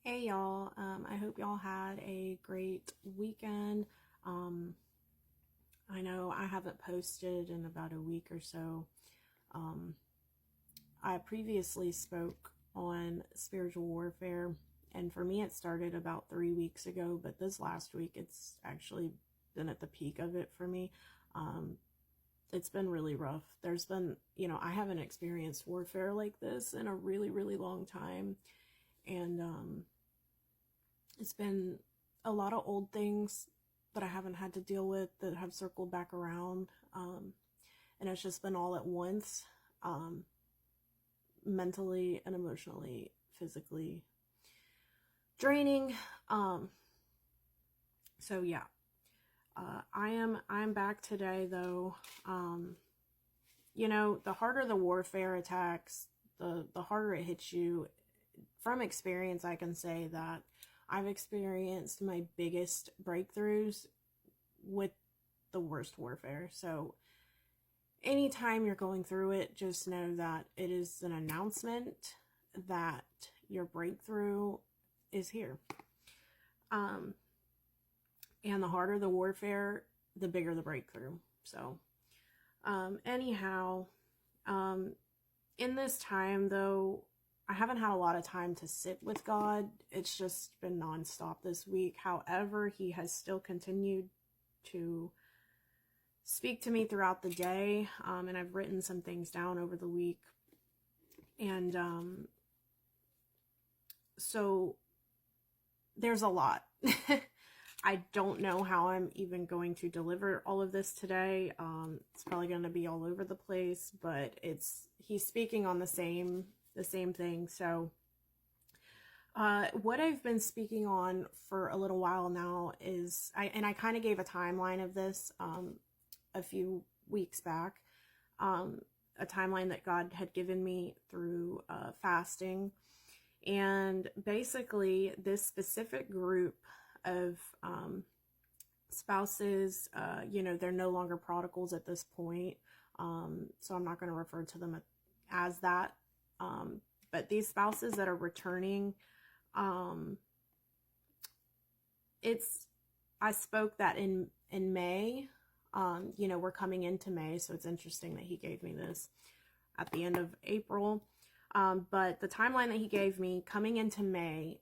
Hey y'all, I hope y'all had a great weekend. I know I haven't posted in about a week or so. Um, I previously spoke on spiritual warfare, and for me it started about 3 weeks ago, but this last week it's actually been at the peak of it for me. Um, it's been really rough. There's been, I haven't experienced warfare like this in a really, really long time, and it's been a lot of old things that I haven't had to deal with that have circled back around. And it's just been all at once, um, mentally and emotionally, physically draining. Um, so yeah, I'm back today though. The harder the warfare attacks, the harder it hits you. From experience, I can say that I've experienced my biggest breakthroughs with the worst warfare. So anytime you're going through it, just know that it is an announcement that your breakthrough is here. And the harder the warfare, the bigger the breakthrough. So, anyhow, in this time though, I haven't had a lot of time to sit with God. It's just been nonstop this week. However, He has still continued to speak to me throughout the day, and I've written some things down over the week. And so there's a lot. I don't know how I'm even going to deliver all of this today. It's probably going to be all over the place, but He's speaking on the same thing. So what I've been speaking on for a little while now is, I kind of gave a timeline of this a few weeks back, a timeline that God had given me through fasting. And basically this specific group of spouses, they're no longer prodigals at this point, so I'm not going to refer to them as that, but these spouses that are returning, I spoke that in May. We're coming into May, so it's interesting that He gave me this at the end of April. But the timeline that He gave me coming into May,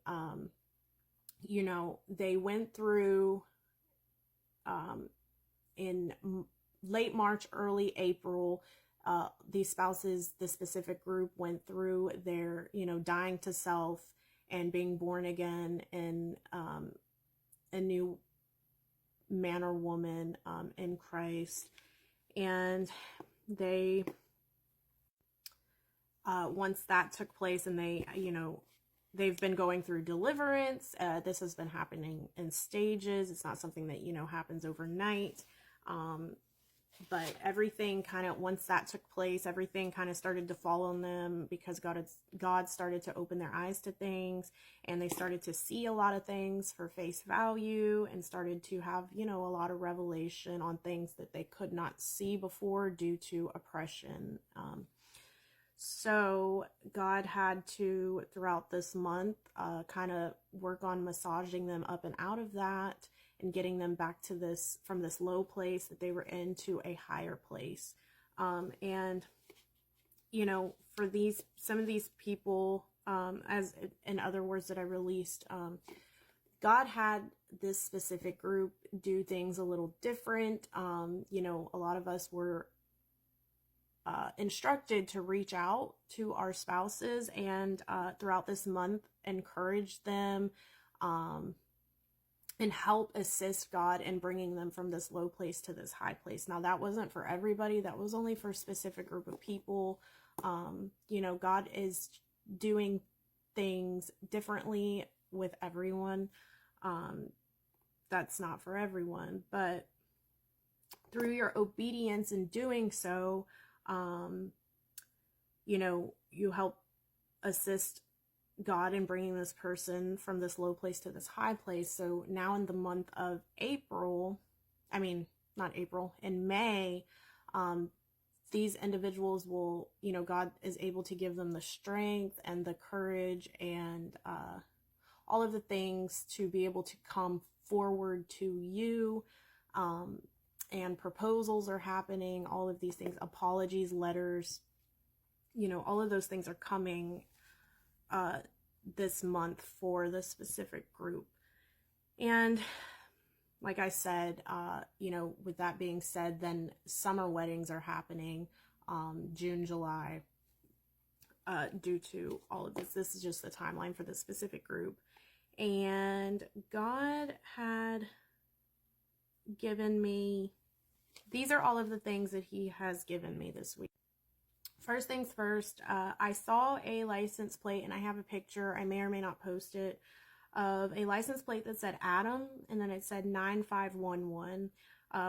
they went through, in late March, early April, these spouses, the specific group, went through their, dying to self and being born again in a new man or woman in Christ. And they, once that took place, and they've been going through deliverance. This has been happening in stages. It's not something that, happens overnight. But everything kind of, once that took place, everything kind of started to fall on them, because God started to open their eyes to things, and they started to see a lot of things for face value, and started to have, a lot of revelation on things that they could not see before due to oppression. So God had to, throughout this month, kind of work on massaging them up and out of that, and getting them back to this, from this low place that they were in, to a higher place. And, for some of these people, as in other words that I released, God had this specific group do things a little different. A lot of us were instructed to reach out to our spouses, and throughout this month encourage them, and help assist God in bringing them from this low place to this high place. Now, that wasn't for everybody. That was only for a specific group of people. God is doing things differently with everyone. That's not for everyone, but through your obedience in doing so, you help assist God in bringing this person from this low place to this high place. So now in the month of in May, these individuals will, God is able to give them the strength and the courage and all of the things to be able to come forward to you. And proposals are happening, all of these things, apologies, letters, all of those things are coming this month for the specific group. And like I said, with that being said, then summer weddings are happening June, July, due to all of this. This is just the timeline for the specific group. And God had given me, these are all of the things that he has given me this week. First things first, I saw a license plate, and I have a picture, I may or may not post it, of a license plate that said Adam, and then it said 9511.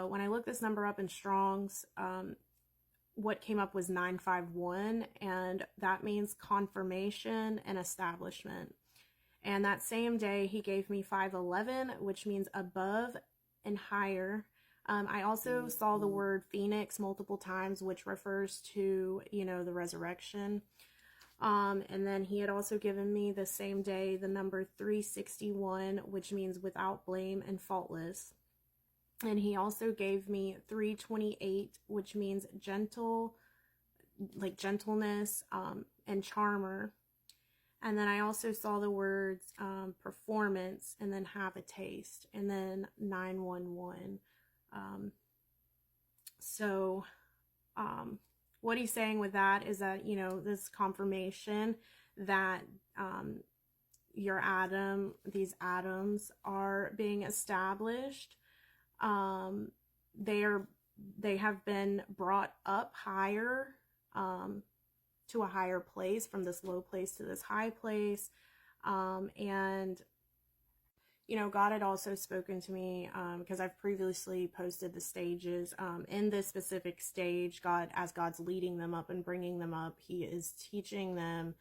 When I looked this number up in Strong's, what came up was 951, and that means confirmation and establishment. And that same day, he gave me 511, which means above and higher. I also saw the word Phoenix multiple times, which refers to, the resurrection. And then he had also given me the same day the number 361, which means without blame and faultless. And he also gave me 328, which means gentle, like gentleness, and charmer. And then I also saw the words performance, and then have a taste, and then 911. What he's saying with that is that, this confirmation that these atoms are being established. They have been brought up higher, to a higher place, from this low place to this high place. And God had also spoken to me, because I've previously posted the stages. In this specific stage, as God's leading them up and bringing them up, he is teaching them,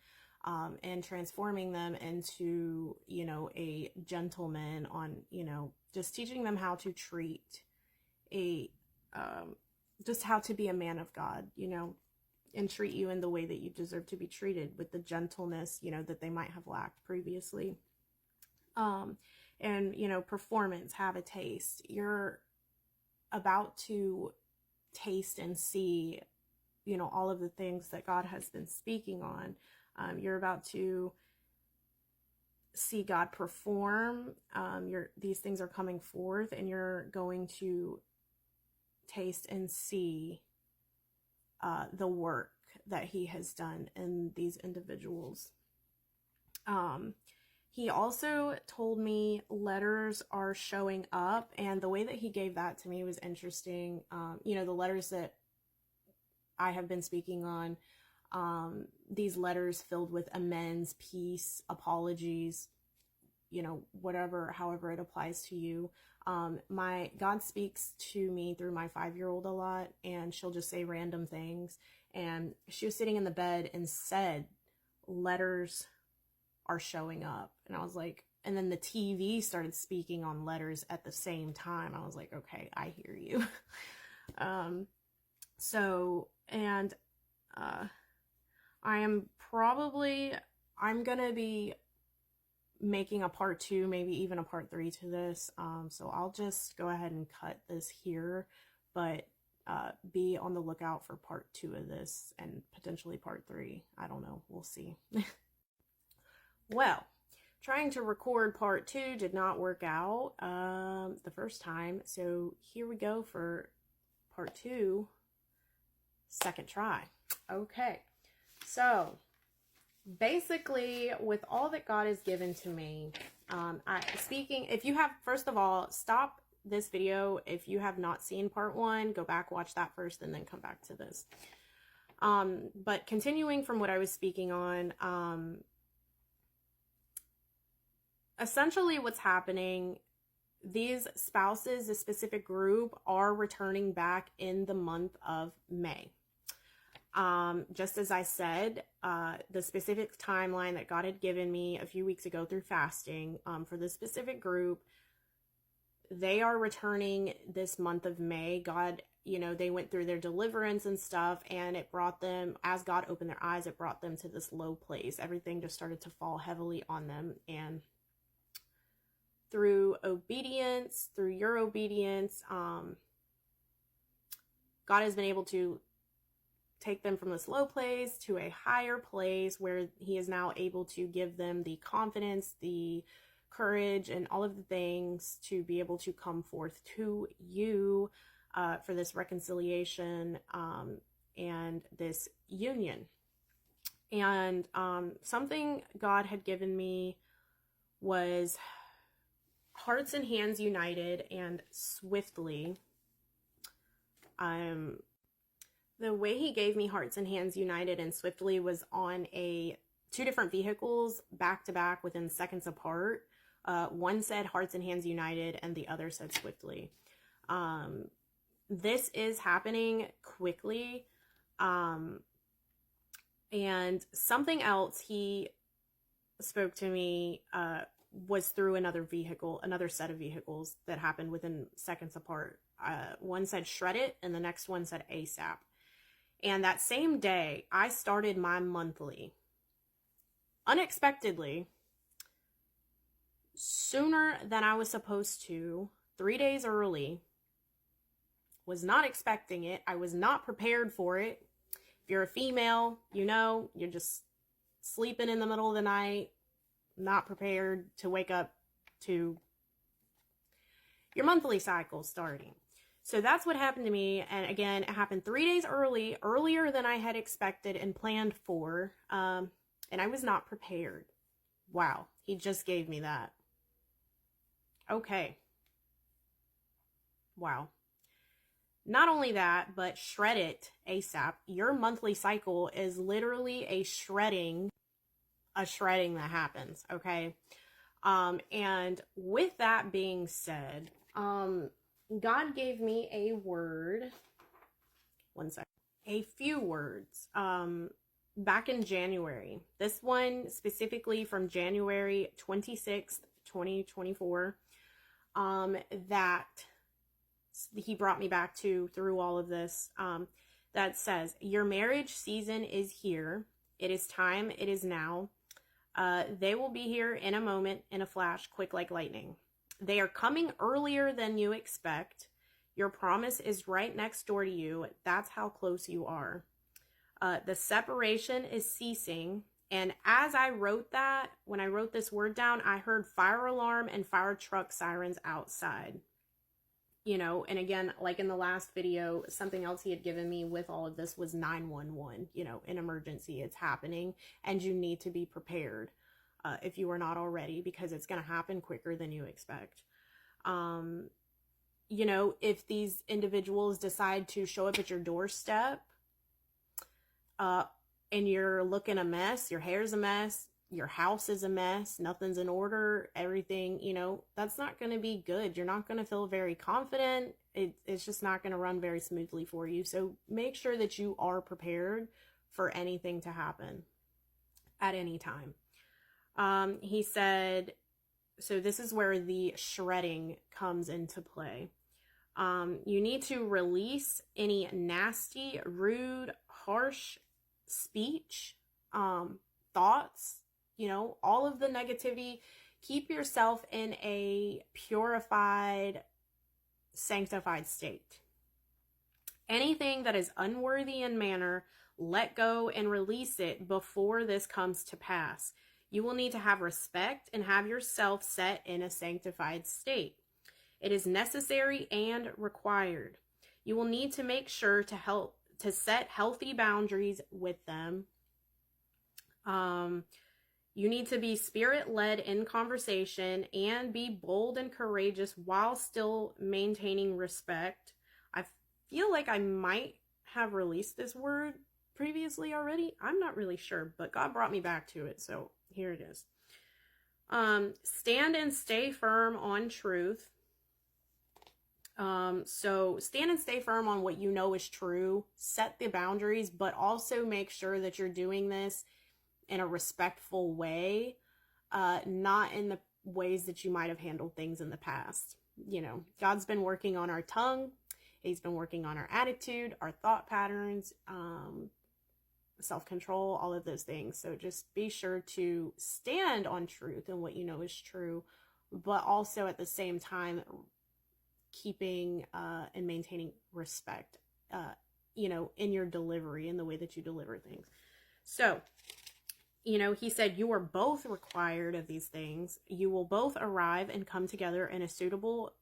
and transforming them into, a gentleman, on, just teaching them how to treat just how to be a man of God, and treat you in the way that you deserve to be treated, with the gentleness, that they might have lacked previously. And, performance, have a taste. You're about to taste and see, all of the things that God has been speaking on. You're about to see God perform. These things are coming forth, and you're going to taste and see the work that he has done in these individuals. He also told me letters are showing up, and the way that he gave that to me was interesting. The letters that I have been speaking on, these letters filled with amends, peace, apologies, however it applies to you. God speaks to me through my 5-year-old a lot, and she'll just say random things. And she was sitting in the bed and said, letters are showing up. And I was like, and then the TV started speaking on letters at the same time. I was like, okay, I hear you. I'm gonna be making a part 2, maybe even a part 3 to this. So I'll just go ahead and cut this here, but be on the lookout for part 2 of this, and potentially part 3. I don't know. We'll see. Well, trying to record part 2 did not work out the first time. So here we go for part 2, second try. Okay. So basically, with all that God has given to me, if you have, first of all, stop this video. If you have not seen part 1, go back, watch that first, and then come back to this. But continuing from what I was speaking on, essentially what's happening, these spouses, this specific group, are returning back in the month of May. Just as I said, the specific timeline that God had given me a few weeks ago through fasting, for this specific group, they are returning this month of May. God, they went through their deliverance and stuff, and it brought them, as God opened their eyes, it brought them to this low place. Everything just started to fall heavily on them, and through obedience, through your obedience, God has been able to take them from this low place to a higher place where he is now able to give them the confidence, the courage, and all of the things to be able to come forth to you for this reconciliation and this union. And something God had given me was hearts and hands united and swiftly. The way he gave me hearts and hands united and swiftly was on two different vehicles back to back within seconds apart. One said hearts and hands united and the other said swiftly. This is happening quickly. And something else he spoke to me was through another set of vehicles that happened within seconds apart. One said shred it and the next one said ASAP. And that same day, I started my monthly. Unexpectedly, sooner than I was supposed to, 3 days early. Was not expecting it. I was not prepared for it. If you're a female, you know, you're just sleeping in the middle of the night, not prepared to wake up to your monthly cycle starting. So that's what happened to me. And again, it happened 3 days earlier than I had expected and planned for. And I was not prepared. Wow. He just gave me that. Okay. Wow. Not only that, but shred it ASAP. Your monthly cycle is literally a shredding that happens. Okay. And with that being said, God gave me a word, a few words, back in January. This one specifically from January 26th, 2024, that he brought me back to through all of this, that says, your marriage season is here. It is time. It is now. They will be here in a moment, in a flash, quick like lightning. They are coming earlier than you expect. Your promise is right next door to you. That's how close you are. The separation is ceasing. And as I wrote that, when I wrote this word down, I heard fire alarm and fire truck sirens outside. You know, and again, like in the last video, something else he had given me with all of this was 911, you know, an emergency, it's happening, and you need to be prepared if you are not already, because it's going to happen quicker than you expect. You know, if these individuals decide to show up at your doorstep and you're looking a mess, your hair's a mess, your house is a mess, nothing's in order, everything, you know, that's not going to be good. You're not going to feel very confident. It's just not going to run very smoothly for you. So make sure that you are prepared for anything to happen at any time. He said, so this is where the shredding comes into play. You need to release any nasty, rude, harsh speech, thoughts, you know, all of the negativity. Keep yourself in a purified, sanctified state. Anything that is unworthy in manner, let go and release it before this comes to pass. You will need to have respect and have yourself set in a sanctified state. It is necessary and required. You will need to make sure to set healthy boundaries with them. You need to be spirit-led in conversation and be bold and courageous while still maintaining respect. I feel like I might have released this word previously already. I'm not really sure, but God brought me back to it, so here it is. Stand and stay firm on truth. So stand and stay firm on what you know is true. Set the boundaries, but also make sure that you're doing this in a respectful way, not in the ways that you might have handled things in the past. You know, God's been working on our tongue. He's been working on our attitude, our thought patterns, self-control, all of those things. So just be sure to stand on truth and what you know is true but also at the same time keeping and maintaining respect, you know, in your delivery, in the way that you deliver things. So, you know, he said, you are both required of these things. You will both arrive and come together in a suitable,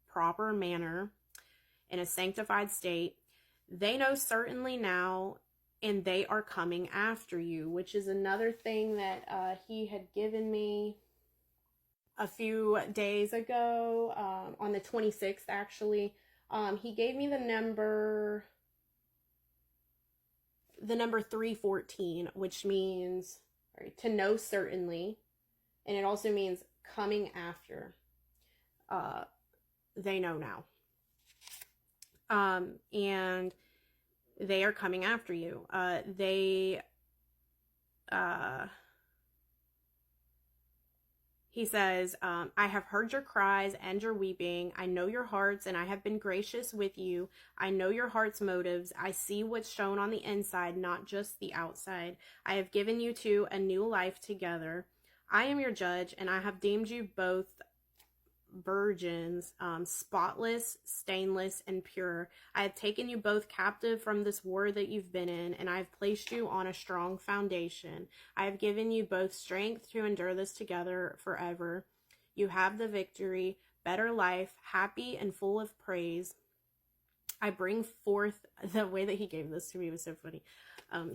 proper manner, in a sanctified state. They know certainly now, and they are coming after you, which is another thing that he had given me a few days ago, on the 26th, actually. He gave me the number 314, which means, right, to know certainly, and it also means coming after. They know now. And they are coming after you. He says, I have heard your cries and your weeping. I know your hearts, and I have been gracious with you. I know your heart's motives. I see what's shown on the inside, not just the outside. I have given you two a new life together. I am your judge, and I have deemed you both virgins, spotless, stainless, and pure. I have taken you both captive from this war that you've been in, and I have placed you on a strong foundation. I have given you both strength to endure this together forever. You have the victory, better life, happy and full of praise. I bring forth, the way that he gave this to me was so funny.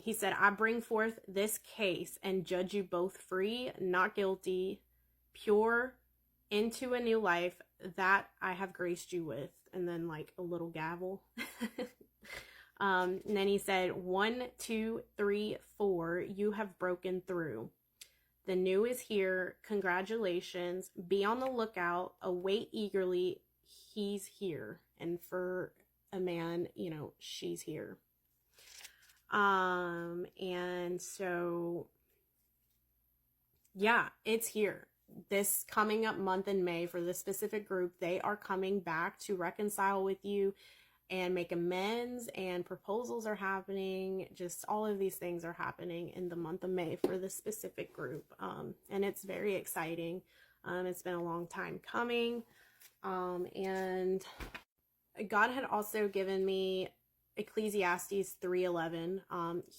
He said, I bring forth this case and judge you both free, not guilty, pure, into a new life that I have graced you with. And then like a little gavel. And then he said, 1, 2, 3, 4, you have broken through. The new is here. Congratulations. Be on the lookout. Await eagerly. He's here. And for a man, you know, she's here. And so, yeah, it's here. This coming up month in May for this specific group, they are coming back to reconcile with you and make amends, and proposals are happening. Just all of these things are happening in the month of May for this specific group. And it's very exciting. It's been a long time coming. And God had also given me Ecclesiastes 3:11.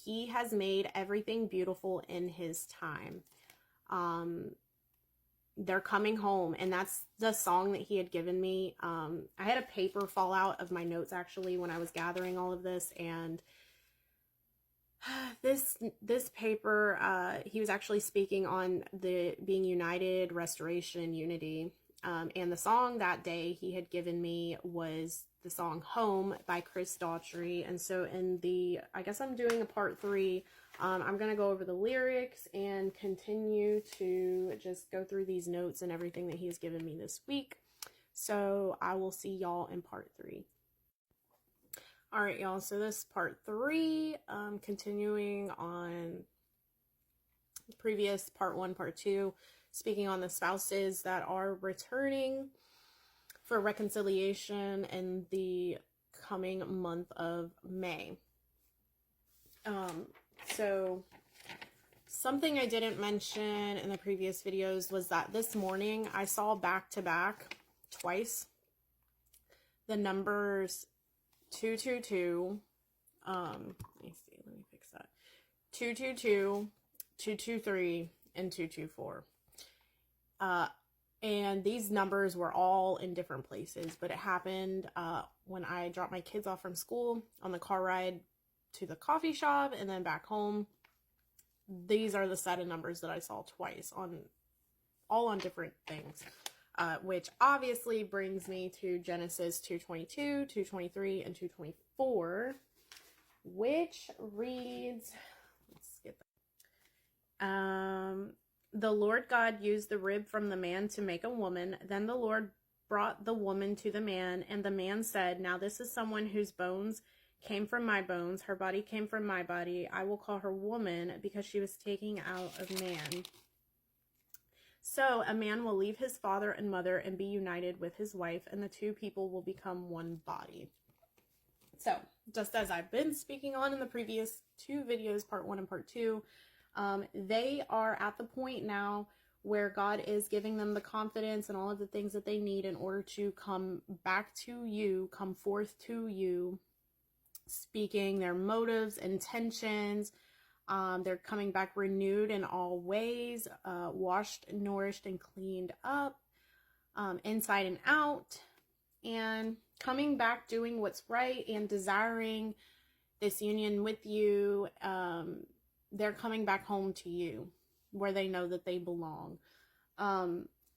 He has made everything beautiful in his time. They're coming home, and that's the song that he had given me. I had a paper fall out of my notes actually when I was gathering all of this, and this paper, he was actually speaking on the being united, restoration, unity. And the song that day he had given me was the song Home by Chris Daughtry. And so in I guess I'm doing a part 3. I'm going to go over the lyrics and continue to just go through these notes and everything that he's given me this week. So I will see y'all in part 3. All right, y'all. So this is part 3, continuing on previous part 1, part 2, speaking on the spouses that are returning for reconciliation in the coming month of May. So something I didn't mention in the previous videos was that this morning I saw back-to-back twice the numbers 222, let me fix that, 222, 223, and 224. And these numbers were all in different places, but it happened when I dropped my kids off from school on the car ride to the coffee shop and then back home. These are the set of numbers that I saw twice, all on different things, which obviously brings me to Genesis 2:22, 2:23, and 2:24, which reads, let's get that. The Lord God used the rib from the man to make a woman. Then the Lord brought the woman to the man, and the man said, now this is someone whose bones came from my bones, her body came from my body. I will call her woman because she was taken out of man. So a man will leave his father and mother and be united with his wife, and the two people will become one body. So just as I've been speaking on in the previous 2 videos, part 1 and part 2, they are at the point now where God is giving them the confidence and all of the things that they need in order to come back to you, come forth to you, speaking their motives, intentions. They're coming back renewed in all ways, washed, nourished, and cleaned up, inside and out, and coming back doing what's right and desiring this union with you. They're coming back home to you where they know that they belong,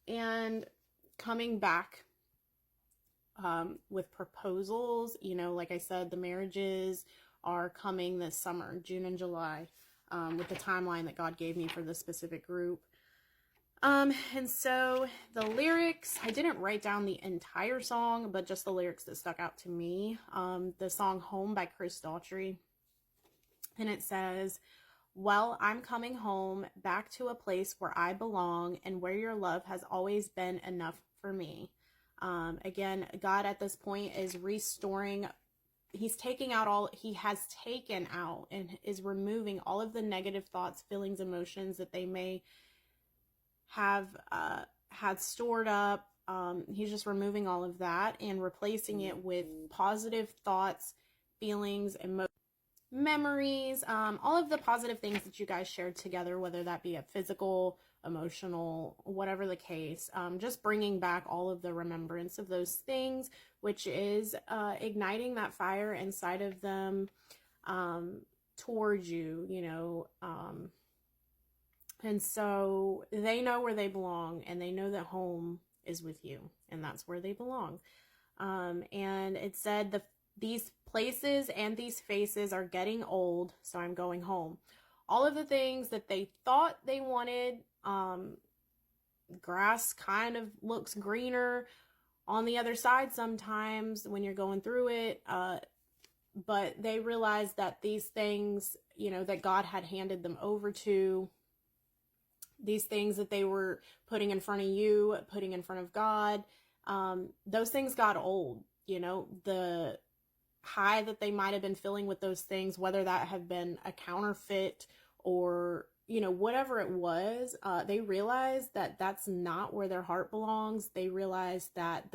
and coming back with proposals. Like I said, the marriages are coming this summer, June and July, with the timeline that God gave me for this specific group. And so the lyrics, I didn't write down the entire song, but just the lyrics that stuck out to me. The song Home by Chris Daughtry. And it says, well, I'm coming home back to a place where I belong and where your love has always been enough for me. Again, God at this point is restoring. He has taken out and is removing all of the negative thoughts, feelings, emotions that they may have had stored up. He's just removing all of that and replacing it with positive thoughts, feelings, memories, all of the positive things that you guys shared together, whether that be a physical, emotional, whatever the case, just bringing back all of the remembrance of those things, which is igniting that fire inside of them towards you, and so they know where they belong, and they know that home is with you, and that's where they belong. And it said these places and these faces are getting old, so I'm going home. All of the things that they thought they wanted, grass kind of looks greener on the other side sometimes when you're going through it, but they realized that these things, that God had handed them over to, these things that they were putting in front of you, putting in front of God, those things got old. The high that they might have been feeling with those things, whether that have been a counterfeit or, whatever it was, they realized that that's not where their heart belongs. They realized that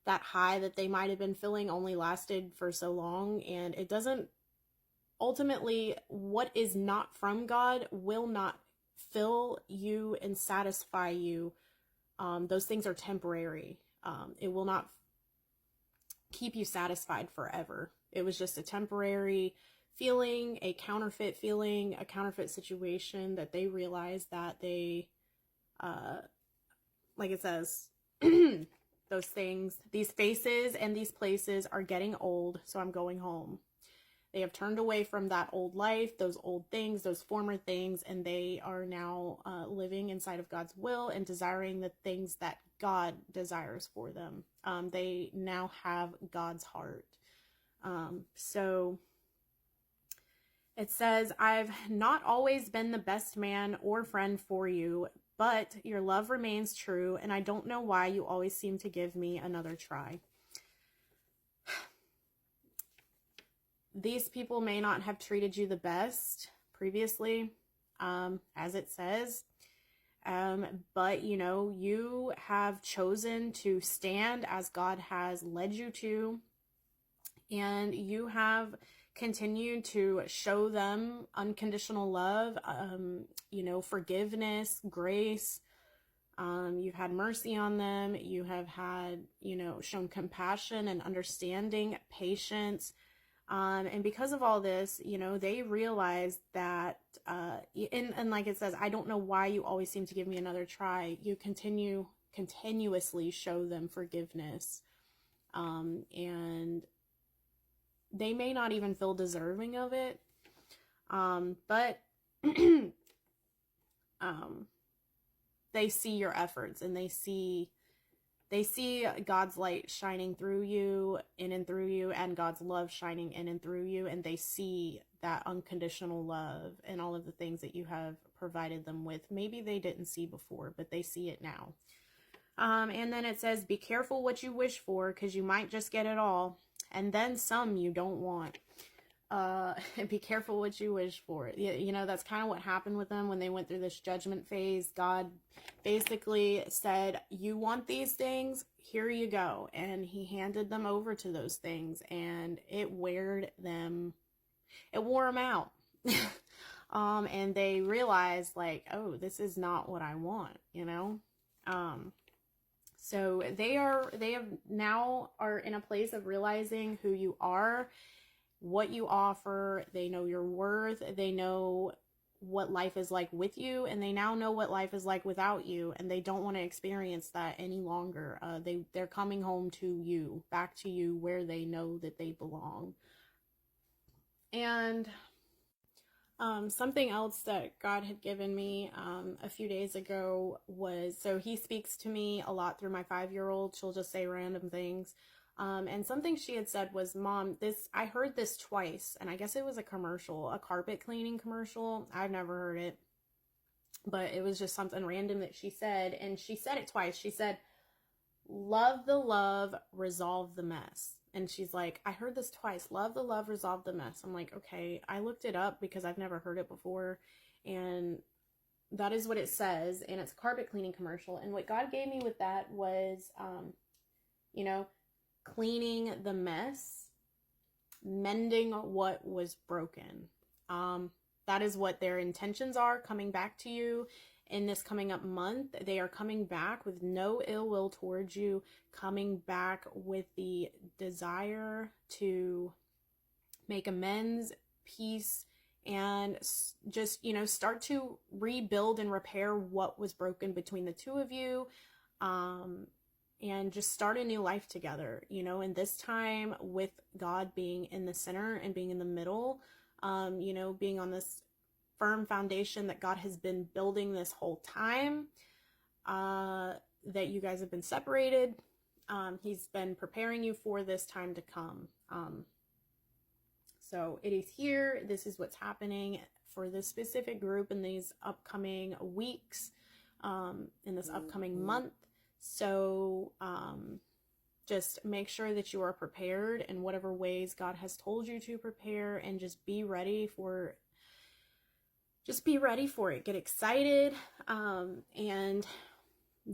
that high that they might have been feeling only lasted for so long, and it doesn't, ultimately, what is not from God will not fill you and satisfy you. Those things are temporary. It will not keep you satisfied forever. It was just a temporary feeling, a counterfeit situation that they realized that they, like it says, those things, these faces and these places are getting old, so I'm going home. They have turned away from that old life, those old things, those former things, and they are now living inside of God's will and desiring the things that God desires for them. They now have God's heart. So it says, I've not always been the best man or friend for you, but your love remains true, and I don't know why you always seem to give me another try. These people may not have treated you the best previously, as it says, but you have chosen to stand as God has led you to, and you have continued to show them unconditional love, forgiveness, grace. You've had mercy on them. You have had, shown compassion and understanding, patience. And because of all this, they realize that, and like it says, I don't know why you always seem to give me another try. You continuously show them forgiveness. And they may not even feel deserving of it. But, they see your efforts, and they see God's light shining through you, in and through you, and God's love shining in and through you, and they see that unconditional love and all of the things that you have provided them with. Maybe they didn't see before, but they see it now. And then it says, be careful what you wish for, because you might just get it all, and then some you don't want. and be careful what you wish for. You know, that's kind of what happened with them when they went through this judgment phase. God basically said, you want these things? Here you go. And he handed them over to those things, and it wore them out. And they realized, like, oh, this is not what I want, you know? So they have now are in a place of realizing who you are, what you offer. They know your worth. They know what life is like with you, and they now know what life is like without you, and they don't want to experience that any longer. They're coming home to you, back to you, where they know that they belong. And something else that God had given me a few days ago was, so he speaks to me a lot through my 5-year-old. She'll just say random things. And something she had said was, Mom, I heard this twice, and I guess it was a commercial, a carpet cleaning commercial. I've never heard it, but it was just something random that she said, and she said it twice. She said, love the love, resolve the mess. And she's like, I heard this twice. Love the love, resolve the mess. I'm like, okay. I looked it up because I've never heard it before. And that is what it says. And it's a carpet cleaning commercial. And what God gave me with that was, you know, cleaning the mess, mending what was broken. That is what their intentions are, coming back to you in this coming up month. They are coming back with no ill will towards you, coming back with the desire to make amends, peace, and just, you know, start to rebuild and repair what was broken between the two of you, and just start a new life together, you know. And this time, with God being in the center and being in the middle, you know, being on this firm foundation that God has been building this whole time, that you guys have been separated. He's been preparing you for this time to come. So it is here. This is what's happening for this specific group in these upcoming weeks, in this upcoming month. So just make sure that you are prepared in whatever ways God has told you to prepare, and just be ready for it. Get excited, and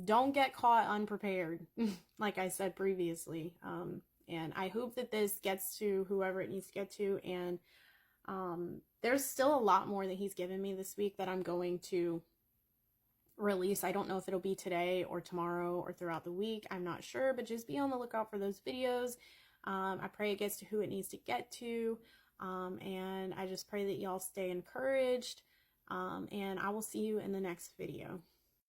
don't get caught unprepared, like I said previously. And I hope that this gets to whoever it needs to get to. And there's still a lot more that he's given me this week that I'm going to release. I don't know if it'll be today or tomorrow or throughout the week. I'm not sure, but just be on the lookout for those videos. I pray it gets to who it needs to get to. And I just pray that y'all stay encouraged. And I will see you in the next video.